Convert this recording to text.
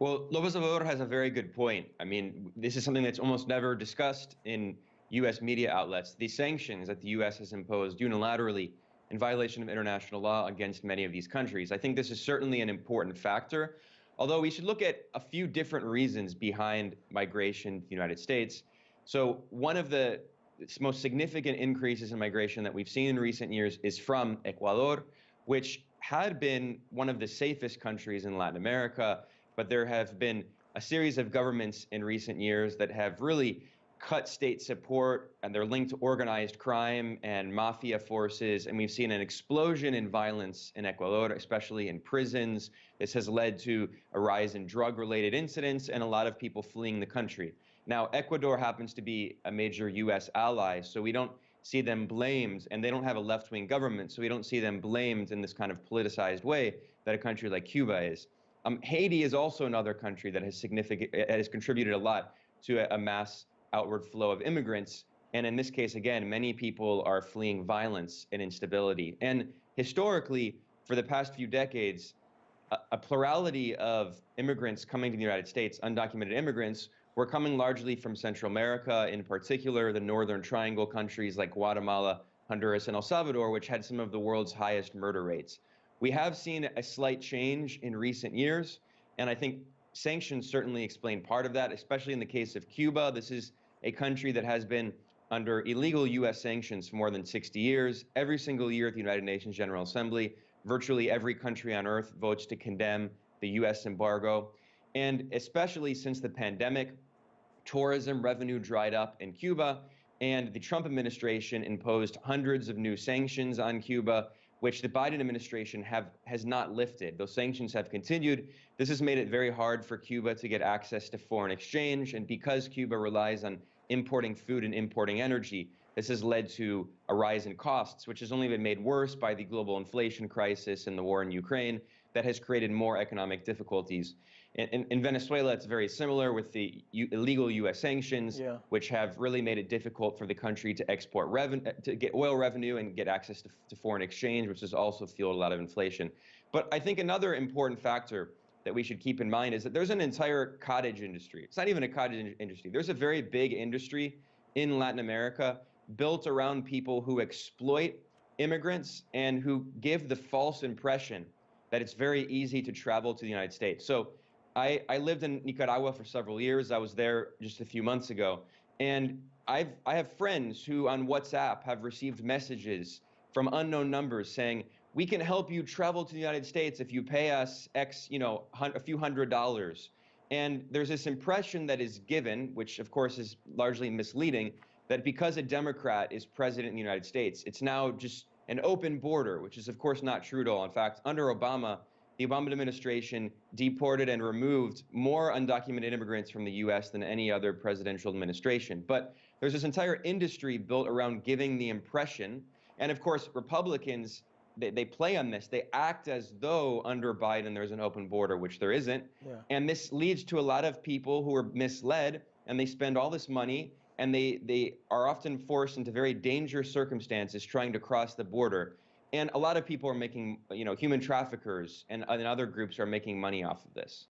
Well, Lopez Obrador has a very good point. I mean, this is something that's almost never discussed in U.S. media outlets. The sanctions that the U.S. has imposed unilaterally in violation of international law against many of these countries. I think this is certainly an important factor, although we should look at a few different reasons behind migration to the United States. So one of the most significant increases in migration that we've seen in recent years is from Ecuador, which had been one of the safest countries in Latin America. But there have been a series of governments in recent years that have really cut state support, and they're linked to organized crime and mafia forces. And we've seen an explosion in violence in Ecuador, especially in prisons. This has led to a rise in drug-related incidents and a lot of people fleeing the country. Now, Ecuador happens to be a major U.S. ally, so we don't see them blamed, and they don't have a left-wing government, so we don't see them blamed in this kind of politicized way that a country like Cuba is. Haiti is also another country that has contributed a lot to a mass outward flow of immigrants. And in this case, again, many people are fleeing violence and instability. And historically, for the past few decades, a plurality of immigrants coming to the United States, undocumented immigrants, were coming largely from Central America, in particular the Northern Triangle countries like Guatemala, Honduras, and El Salvador, which had some of the world's highest murder rates. We have seen a slight change in recent years, and I think sanctions certainly explain part of that, especially in the case of Cuba. This is a country that has been under illegal U.S. sanctions for more than 60 years. Every single year at the United Nations General Assembly, virtually every country on earth votes to condemn the U.S. embargo. And especially since the pandemic, tourism revenue dried up in Cuba, and the Trump administration imposed hundreds of new sanctions on Cuba, which the Biden administration has not lifted. Those sanctions have continued. This has made it very hard for Cuba to get access to foreign exchange. And because Cuba relies on importing food and importing energy, this has led to a rise in costs, which has only been made worse by the global inflation crisis and the war in Ukraine that has created more economic difficulties. In Venezuela, it's very similar with the illegal U.S. sanctions, which have really made it difficult for the country to export revenue, to get oil revenue and get access to foreign exchange, which has also fueled a lot of inflation. But I think another important factor that we should keep in mind is that there's an entire cottage industry. It's not even a cottage industry. There's a very big industry in Latin America built around people who exploit immigrants and who give the false impression that it's very easy to travel to the United States. So I lived in Nicaragua for several years. I was there just a few months ago. And I have friends who on WhatsApp have received messages from unknown numbers saying, we can help you travel to the United States if you pay us X, a few $100s. And there's this impression that is given, which of course is largely misleading, that because a Democrat is president in the United States, it's now just an open border, which is of course not true at all. In fact, under Obama, the Obama administration deported and removed more undocumented immigrants from the U.S. than any other presidential administration. But there's this entire industry built around giving the impression, and of course, Republicans, they play on this. They act as though under Biden there's an open border, which there isn't. Yeah. And this leads to a lot of people who are misled, and they spend all this money, and they are often forced into very dangerous circumstances trying to cross the border. And a lot of people are making, human traffickers and other groups are making money off of this.